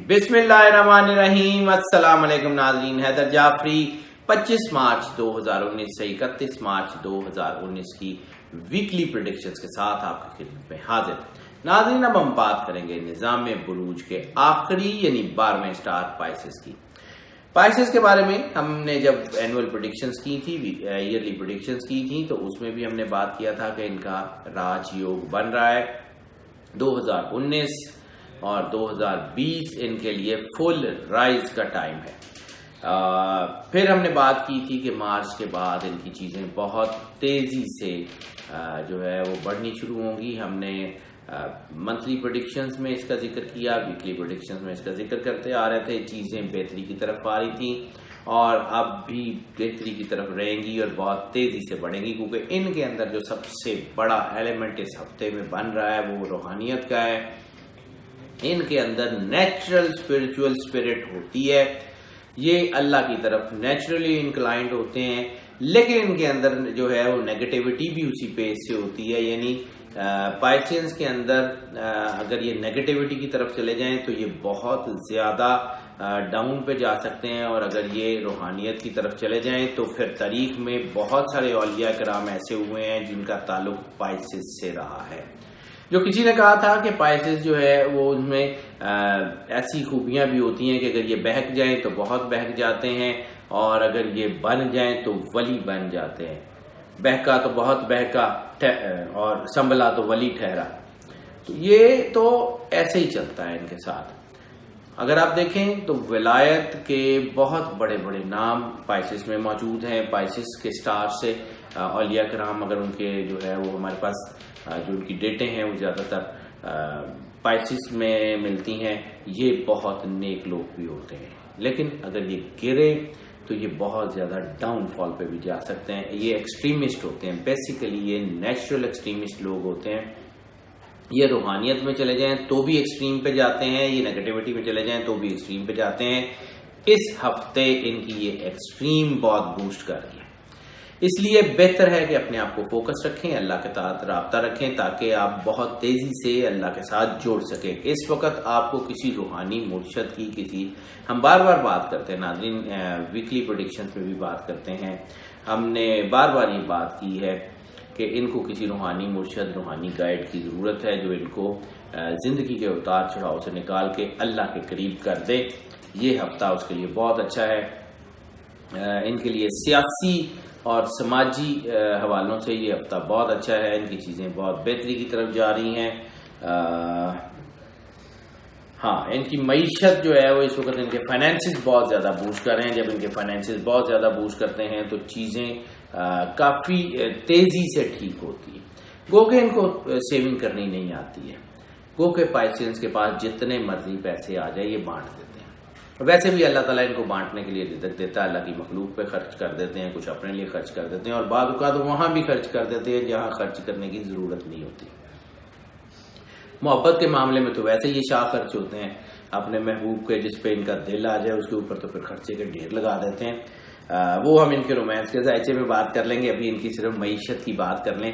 بسم اللہ الرحمن الرحیم۔ السلام علیکم ناظرین، حیدر جعفری 25 مارچ 2019 سے 31 مارچ 2019 کی ویکلی پریڈکشنز کے ساتھ آپ کی خدمت میں حاضر۔ ناظرین، اب ہم بات کریں گے نظام بروج کے آخری یعنی 12ویں سٹار پائسز کی۔ پائسز کے بارے میں ہم نے جب اینول پریڈکشنز کی تھی، ایئرلی پریڈکشنز کی تھی، تو اس میں بھی ہم نے بات کیا تھا کہ ان کا راج یوگ بن رہا ہے۔ 2019 اور 2020 ان کے لیے فل رائز کا ٹائم ہے۔ پھر ہم نے بات کی تھی کہ مارچ کے بعد ان کی چیزیں بہت تیزی سے جو ہے وہ بڑھنی شروع ہوں گی۔ ہم نے منتھلی پریڈکشنز میں اس کا ذکر کیا، ویکلی پریڈکشنز میں اس کا ذکر کرتے آ رہے تھے۔ چیزیں بہتری کی طرف آ رہی تھیں اور اب بھی بہتری کی طرف رہیں گی اور بہت تیزی سے بڑھیں گی، کیونکہ ان کے اندر جو سب سے بڑا ایلیمنٹ اس ہفتے میں بن رہا ہے وہ روحانیت کا ہے۔ ان کے اندر نیچرل اسپرچول اسپرٹ ہوتی ہے، یہ اللہ کی طرف نیچرلی انکلائنڈ ہوتے ہیں، لیکن ان کے اندر جو ہے وہ نیگیٹیوٹی بھی اسی پیس سے ہوتی ہے۔ یعنی پائسینس کے اندر اگر یہ نیگیٹیوٹی کی طرف چلے جائیں تو یہ بہت زیادہ ڈاؤن پہ جا سکتے ہیں، اور اگر یہ روحانیت کی طرف چلے جائیں تو پھر تاریخ میں بہت سارے اولیاء کرام ایسے ہوئے ہیں جن کا تعلق پائسز سے رہا ہے۔ جو کسی نے کہا تھا کہ پائسز جو ہے وہ ان میں ایسی خوبیاں بھی ہوتی ہیں کہ اگر یہ بہک جائیں تو بہت بہک جاتے ہیں، اور اگر یہ بن جائیں تو ولی بن جاتے ہیں۔ بہکا تو بہت بہکا اور سنبھلا تو ولی ٹھہرا، تو یہ تو ایسے ہی چلتا ہے ان کے ساتھ۔ اگر آپ دیکھیں تو ولایت کے بہت بڑے بڑے نام پائسز میں موجود ہیں۔ پائسز کے سٹار سے اولیاء کرام اگر ان کے جو ہے وہ ہمارے پاس جو ان کی ڈیٹیں ہیں وہ زیادہ تر پائسز میں ملتی ہیں، یہ بہت نیک لوگ بھی ہوتے ہیں، لیکن اگر یہ گرے تو یہ بہت زیادہ ڈاؤن فال پہ بھی جا سکتے ہیں۔ یہ ایکسٹریمسٹ ہوتے ہیں، بیسیکلی یہ نیچرل ایکسٹریمسٹ لوگ ہوتے ہیں۔ یہ روحانیت میں چلے جائیں تو بھی ایکسٹریم پہ جاتے ہیں، یہ نیگیٹیوٹی میں چلے جائیں تو بھی ایکسٹریم پہ جاتے ہیں۔ اس ہفتے ان کی یہ ایکسٹریم بہت بوسٹ کر رہی ہے، اس لیے بہتر ہے کہ اپنے آپ کو فوکس رکھیں، اللہ کے ساتھ رابطہ رکھیں، تاکہ آپ بہت تیزی سے اللہ کے ساتھ جوڑ سکیں۔ اس وقت آپ کو کسی روحانی مرشد کی ہم بار بار بات کرتے ہیں ناظرین، ویکلی پریڈکشنز میں بھی بات کرتے ہیں، ہم نے بار بار یہ بات کی ہے کہ ان کو کسی روحانی مرشد، روحانی گائیڈ کی ضرورت ہے جو ان کو زندگی کے اتار چڑھاؤ سے نکال کے اللہ کے قریب کر دے۔ یہ ہفتہ اس کے لیے بہت اچھا ہے۔ ان کے لیے سیاسی اور سماجی حوالوں سے یہ ہفتہ بہت اچھا ہے، ان کی چیزیں بہت بہتری کی طرف جا رہی ہیں۔ ان کی معیشت جو ہے وہ اس وقت ان کے فائنینسز بہت زیادہ بوسٹ کر رہے ہیں۔ جب ان کے فائنینسز بہت زیادہ بوسٹ کرتے ہیں تو چیزیں کافی تیزی سے ٹھیک ہوتی ہیں۔ گو کہ ان کو سیونگ کرنی نہیں آتی ہے، گو کہ پائسینس کے پاس جتنے مرضی پیسے آ جائے یہ بانٹ دیتے ہیں۔ ویسے بھی اللہ تعالیٰ ان کو بانٹنے کے لیے رزق دیتا ہے، اللہ کی مخلوق پہ خرچ کر دیتے ہیں، کچھ اپنے لیے خرچ کر دیتے ہیں، اور بعض اوقات وہاں بھی خرچ کر دیتے ہیں جہاں خرچ کرنے کی ضرورت نہیں ہوتی۔ محبت کے معاملے میں تو ویسے یہ شاہ خرچ ہوتے ہیں، اپنے محبوب کے جس پہ ان کا دل آ جائے اس کے اوپر تو پھر خرچے کے ڈھیر لگا دیتے ہیں۔ وہ ہم ان کے رومانس کے ذائچے میں بات کر لیں گے، ابھی ان کی صرف معیشت کی بات کر لیں۔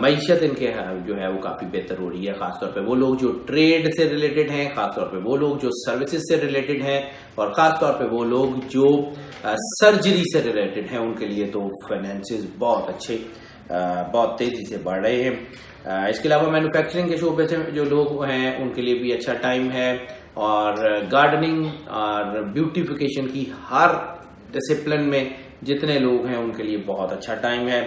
معیشت ان کے جو ہے وہ کافی بہتر ہو رہی ہے، خاص طور پہ وہ لوگ جو ٹریڈ سے ریلیٹڈ ہیں، خاص طور پہ وہ لوگ جو سروسز سے ریلیٹڈ ہیں، اور خاص طور پہ وہ لوگ جو سرجری سے ریلیٹڈ ہیں، ان کے لیے تو فائنینسز بہت اچھے، بہت تیزی سے بڑھ رہے ہیں۔ اس کے علاوہ مینوفیکچرنگ کے شعبے سے جو لوگ ہیں ان کے لیے بھی اچھا ٹائم ہے، اور گارڈننگ اور بیوٹیفیکیشن کی ہر ڈسپلن میں جتنے لوگ ہیں ان کے لیے بہت اچھا ٹائم ہے۔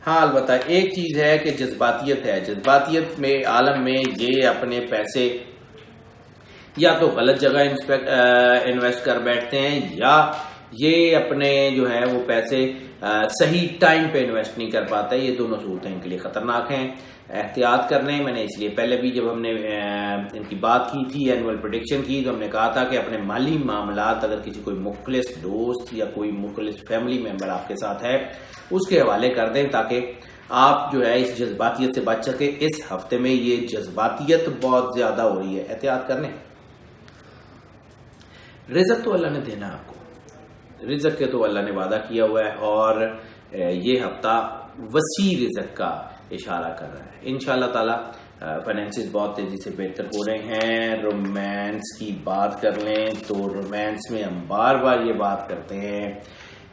البتہ ایک چیز ہے کہ جذباتیت ہے، جذباتیت میں عالم میں یہ اپنے پیسے یا تو غلط جگہ انویسٹ کر بیٹھتے ہیں، یا یہ اپنے جو ہے وہ پیسے صحیح ٹائم پہ انویسٹ نہیں کر پاتا۔ یہ دونوں صورتیں ان کے لیے خطرناک ہیں، احتیاط کرنے۔ میں نے اس لیے پہلے بھی جب ہم نے ان کی بات کی تھی، اینول پریڈکشن کی، تو ہم نے کہا تھا کہ اپنے مالی معاملات اگر کسی کوئی مخلص دوست یا کوئی مخلص فیملی ممبر آپ کے ساتھ ہے اس کے حوالے کر دیں، تاکہ آپ جو ہے اس جذباتیت سے بچ سکے۔ اس ہفتے میں یہ جذباتیت بہت زیادہ ہو رہی ہے، احتیاط کرنے۔ رزق تو اللہ نے دینا آپ کو، رزق کے تو اللہ نے وعدہ کیا ہوا ہے، اور یہ ہفتہ وسیع رزق کا اشارہ کر رہا ہے۔ انشاءاللہ تعالی فائنینسز بہت تیزی سے بہتر ہو رہے ہیں. رومانس کی بات کر لیں تو رومانس میں ہم بار بار یہ بات کرتے ہیں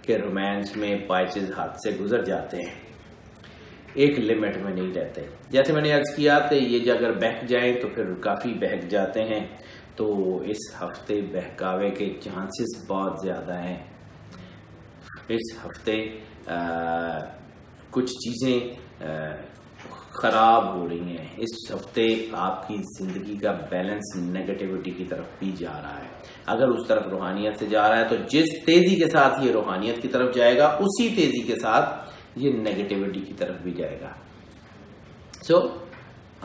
کہ رومانس میں پائسز ہاتھ سے گزر جاتے ہیں, ایک لمٹ میں نہیں رہتے. جیسے میں نے عرض کیا کہ یہ اگر بہک جائیں تو پھر کافی بہک جاتے ہیں. تو اس ہفتے بہکاوے کے چانسز بہت زیادہ ہیں. اس ہفتے کچھ چیزیں خراب ہو رہی ہیں. اس ہفتے آپ کی زندگی کا بیلنس نیگیٹیوٹی کی طرف بھی جا رہا ہے. اگر اس طرف روحانیت سے جا رہا ہے تو جس تیزی کے ساتھ یہ روحانیت کی طرف جائے گا اسی تیزی کے ساتھ یہ نیگیٹیوٹی کی طرف بھی جائے گا. سو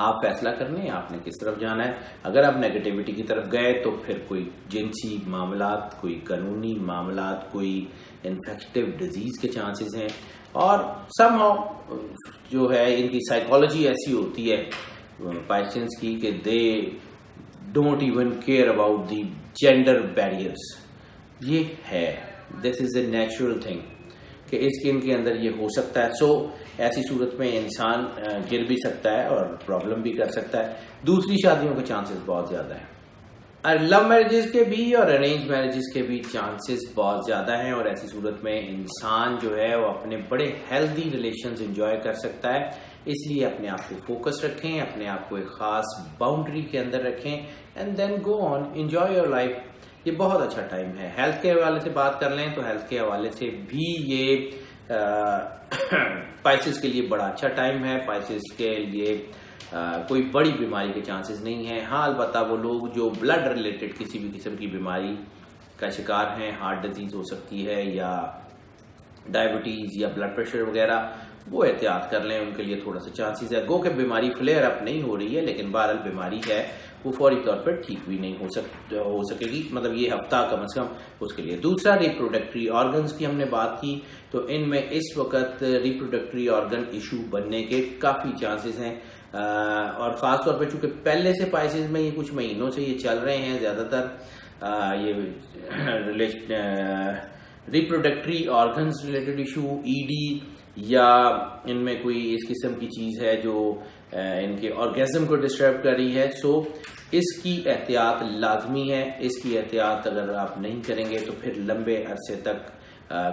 آپ فیصلہ کر لیں آپ نے کس طرف جانا ہے. اگر آپ نیگیٹیوٹی کی طرف گئے تو پھر کوئی جنسی معاملات, کوئی قانونی معاملات, کوئی انفیکٹیو ڈیزیز کے چانسز ہیں. اور سم ہاؤ جو ہے ان کی سائیکالوجی ایسی ہوتی ہے پائسنس کی کہ they don't even care about the gender barriers. یہ ہے, دس از اے نیچرل تھنگ کہ ان کے اندر یہ ہو سکتا ہے. سو ایسی صورت میں انسان گر بھی سکتا ہے اور پرابلم بھی کر سکتا ہے. دوسری شادیوں کے چانسز بہت زیادہ ہیں. لو میرجز کے بھی اور ارینج میرجز کے بھی چانسز بہت زیادہ ہیں. اور ایسی صورت میں انسان جو ہے وہ اپنے بڑے ہیلدی ریلیشنز انجوائے کر سکتا ہے. اس لیے اپنے آپ کو فوکس رکھیں, اپنے آپ کو ایک خاص باؤنڈری کے اندر رکھیں and then go on enjoy your life. یہ بہت اچھا ٹائم ہے. ہیلتھ کے حوالے سے بات کر لیں تو ہیلتھ کے حوالے سے بھی یہ پائسز کے لیے بڑا اچھا ٹائم ہے. پائسز کے لیے کوئی بڑی بیماری کے چانسز نہیں ہیں. ہاں البتہ وہ لوگ جو بلڈ ریلیٹڈ کسی بھی قسم کی بیماری کا شکار ہیں, ہارٹ ڈیزیز ہو سکتی ہے یا ڈائبٹیز یا بلڈ پریشر وغیرہ, وہ احتیاط کر لیں. ان کے لیے تھوڑا سا چانسز ہے. گو کہ بیماری فلیئر اپ نہیں ہو رہی ہے لیکن بہرحال بیماری ہے, وہ فوری طور پر ٹھیک بھی نہیں ہو سکے گی. مطلب یہ ہفتہ کم از کم اس کے لیے. دوسرا ریپروڈکٹری آرگنز کی ہم نے بات کی تو ان میں اس وقت ریپروڈکٹری آرگن ایشو بننے کے کافی چانسز ہیں. اور خاص طور پہ چونکہ پہلے سے پائسز میں یہ کچھ مہینوں سے یہ چل رہے ہیں زیادہ تر یہ reproductory organs related issue, E D یا ان میں کوئی اس قسم کی چیز ہے جو ان کے آرگیزم کو ڈسٹرب کر رہی ہے. سو اس کی احتیاط لازمی ہے. اس کی احتیاط اگر آپ نہیں کریں گے تو پھر لمبے عرصے تک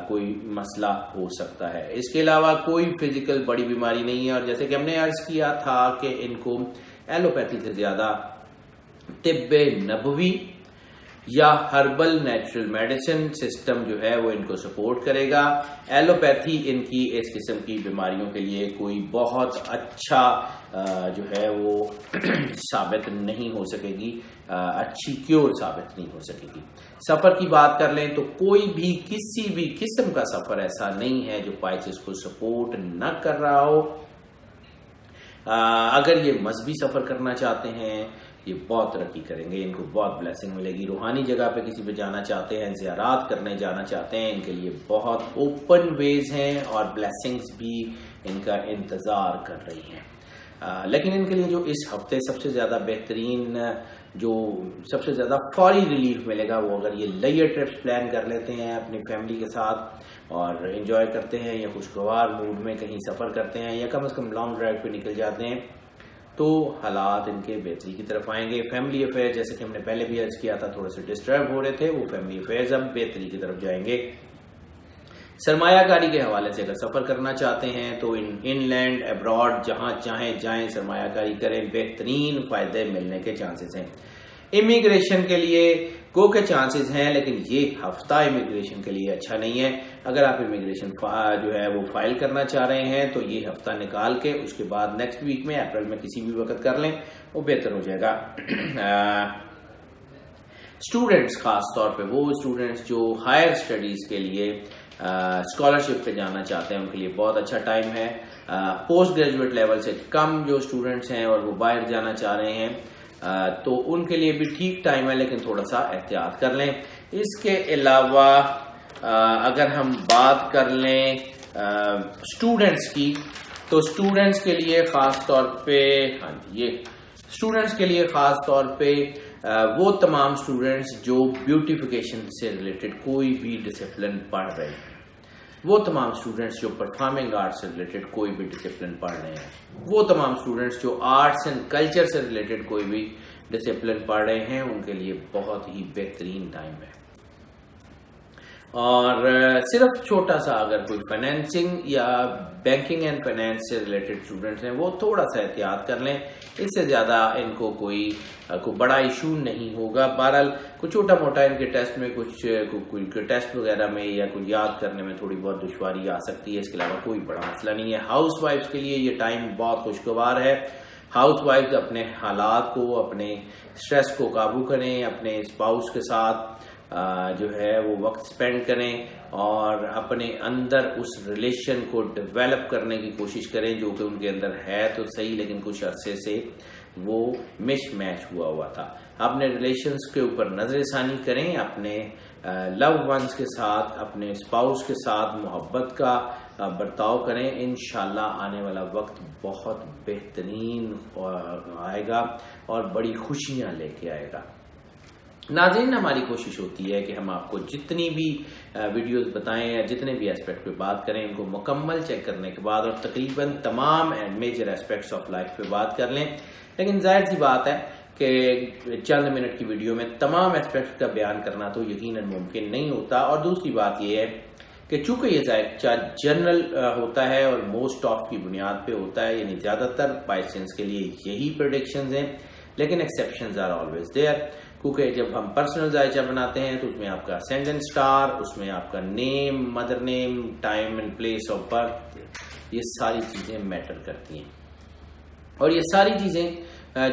کوئی مسئلہ ہو سکتا ہے. اس کے علاوہ کوئی فزیکل بڑی بیماری نہیں ہے. اور جیسے کہ ہم نے عرض کیا تھا کہ ان کو ایلوپیتھی سے زیادہ طب نبوی یا ہربل نیچرل میڈیسن سسٹم جو ہے وہ ان کو سپورٹ کرے گا. ایلوپیتھی ان کی اس قسم کی بیماریوں کے لیے کوئی بہت اچھا جو ہے وہ ثابت نہیں ہو سکے گی, اچھی کیور ثابت نہیں ہو سکے گی. سفر کی بات کر لیں تو کوئی بھی کسی بھی قسم کا سفر ایسا نہیں ہے جو پائسز کو سپورٹ نہ کر رہا ہو. اگر یہ مذہبی سفر کرنا چاہتے ہیں یہ بہت ترقی کریں گے, ان کو بہت بلیسنگ ملے گی. روحانی جگہ پہ کسی پہ جانا چاہتے ہیں, زیارات کرنے جانا چاہتے ہیں, ان کے لیے بہت اوپن ویز ہیں اور بلیسنگز بھی ان کا انتظار کر رہی ہیں. لیکن ان کے لیے جو اس ہفتے سب سے زیادہ بہترین جو سب سے زیادہ فوری ریلیف ملے گا وہ اگر یہ لیئر ٹرپس پلان کر لیتے ہیں اپنی فیملی کے ساتھ اور انجوائے کرتے ہیں یا خوشگوار موڈ میں کہیں سفر کرتے ہیں یا کم از کم لانگ ڈرائیو پہ نکل جاتے ہیں تو حالات ان کے بہتری کی طرف آئیں گے. فیملی افیئر جیسے کہ ہم نے پہلے بھی عرض کیا تھا تھوڑے سے ڈسٹرب ہو رہے تھے, وہ فیملی افیئرز اب بہتری کی طرف جائیں گے. سرمایہ کاری کے حوالے سے اگر سفر کرنا چاہتے ہیں تو ان لینڈ ابراڈ جہاں چاہیں جائیں سرمایہ کاری کریں, بہترین فائدے ملنے کے چانسز ہیں. امیگریشن کے لیے گو کے چانسز ہیں لیکن یہ ہفتہ امیگریشن کے لیے اچھا نہیں ہے. اگر آپ امیگریشن جو ہے وہ فائل کرنا چاہ رہے ہیں تو یہ ہفتہ نکال کے اس کے بعد نیکسٹ ویک میں اپریل میں کسی بھی وقت کر لیں, وہ بہتر ہو جائے گا. اسٹوڈینٹس خاص طور پہ وہ اسٹوڈینٹس جو ہائر اسٹڈیز کے لیے اسکالرشپ پہ جانا چاہتے ہیں ان کے لیے بہت اچھا ٹائم ہے. پوسٹ گریجویٹ لیول سے کم جو اسٹوڈینٹس ہیں اور وہ باہر جانا چاہ رہے ہیں تو ان کے لیے بھی ٹھیک ٹائم ہے لیکن تھوڑا سا احتیاط کر لیں. اس کے علاوہ اگر ہم بات کر لیں اسٹوڈینٹس کی تو اسٹوڈینٹس کے لیے خاص طور پہ اسٹوڈینٹس کے لیے خاص طور پہ وہ تمام اسٹوڈینٹس جو بیوٹیفیکیشن سے ریلیٹڈ کوئی بھی ڈسپلن پڑھ رہے ہیں وہ تمام اسٹوڈنٹس جو پرفارمنگ آرٹ سے ریلیٹڈ کوئی بھی ڈسپلن پڑھ رہے ہیں، وہ تمام اسٹوڈنٹس جو آرٹس اینڈ کلچر سے ریلیٹڈ کوئی بھی ڈسپلن پڑھ رہے ہیں، ان کے لیے بہت ہی بہترین ٹائم ہے. اور صرف چھوٹا سا اگر کوئی فائنینسنگ یا بینکنگ اینڈ فائنینس سے ریلیٹڈ اسٹوڈنٹس ہیں، وہ تھوڑا سا احتیاط کر لیں، اس سے زیادہ ان کو کوئی بڑا ایشو نہیں ہوگا. بہرحال کچھ چھوٹا موٹا ان کے ٹیسٹ میں کچھ ٹیسٹ وغیرہ میں یا کچھ یاد کرنے میں تھوڑی بہت دشواری آ سکتی ہے، اس کے علاوہ کوئی بڑا مسئلہ نہیں ہے. ہاؤس وائفس کے لیے یہ ٹائم بہت خوشگوار ہے. ہاؤس وائفز اپنے حالات کو، اپنے اسٹریس کو قابو کریں، اپنے اسپاؤس کے ساتھ جو ہے وہ وقت سپینڈ کریں اور اپنے اندر اس ریلیشن کو ڈیولپ کرنے کی کوشش کریں جو کہ ان کے اندر ہے تو صحیح لیکن کچھ عرصے سے وہ مش میچ ہوا تھا. اپنے ریلیشنز کے اوپر نظر ثانی کریں، اپنے لو ونز کے ساتھ، اپنے اسپاؤس کے ساتھ محبت کا برتاؤ کریں. انشاءاللہ آنے والا وقت بہت بہترین آئے گا اور بڑی خوشیاں لے کے آئے گا. ناظرین، ہماری کوشش ہوتی ہے کہ ہم آپ کو جتنی بھی ویڈیوز بتائیں یا جتنے بھی اسپیکٹ پہ بات کریں، ان کو مکمل چیک کرنے کے بعد اور تقریباً تمام میجر اسپیکٹس آف لائف پہ بات کر لیں. لیکن ظاہر سی بات ہے کہ چند منٹ کی ویڈیو میں تمام اسپیکٹس کا بیان کرنا تو یقیناً ممکن نہیں ہوتا. اور دوسری بات یہ ہے کہ چونکہ یہ ذائقہ جنرل ہوتا ہے اور موسٹ آف کی بنیاد پہ ہوتا ہے، یعنی زیادہ تر بائسنس کے لیے یہی پریڈکشنز ہیں، لیکن ایکسیپشنز آر آلویز دیئر. کیونکہ جب ہم پرسنل ذائچہ بناتے ہیں تو اس میں آپ کا اسینڈنٹ اسٹار، اس میں آپ کا name, mother name, time and place of birth, یہ ساری چیزیں میٹر کرتی ہیں. اور یہ ساری چیزیں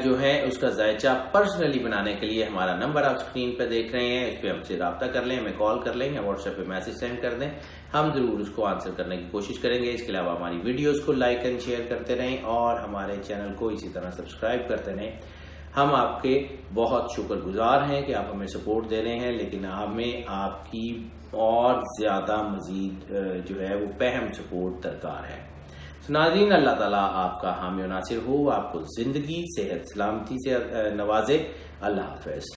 جو ہیں اس کا ذائچہ پرسنلی بنانے کے لیے ہمارا نمبر آپ اسکرین پہ دیکھ رہے ہیں، اس پہ ہم سے رابطہ کر لیں، ہمیں کال کر لیں یا واٹس ایپ پہ میسج سینڈ کر دیں، ہم ضرور اس کو آنسر کرنے کی کوشش کریں گے. اس کے علاوہ ہماری ویڈیوز کو لائک اینڈ شیئر کرتے رہیں اور ہمارے چینل کو اسی طرح سبسکرائب کرتے رہیں. ہم آپ کے بہت شکر گزار ہیں کہ آپ ہمیں سپورٹ دے رہے ہیں، لیکن ہمیں آپ کی اور زیادہ مزید جو ہے وہ پہم سپورٹ درکار ہے. ناظرین، اللہ تعالیٰ آپ کا حامی و ناصر ہو، آپ کو زندگی، صحت، سلامتی سے نوازے. اللہ حافظ.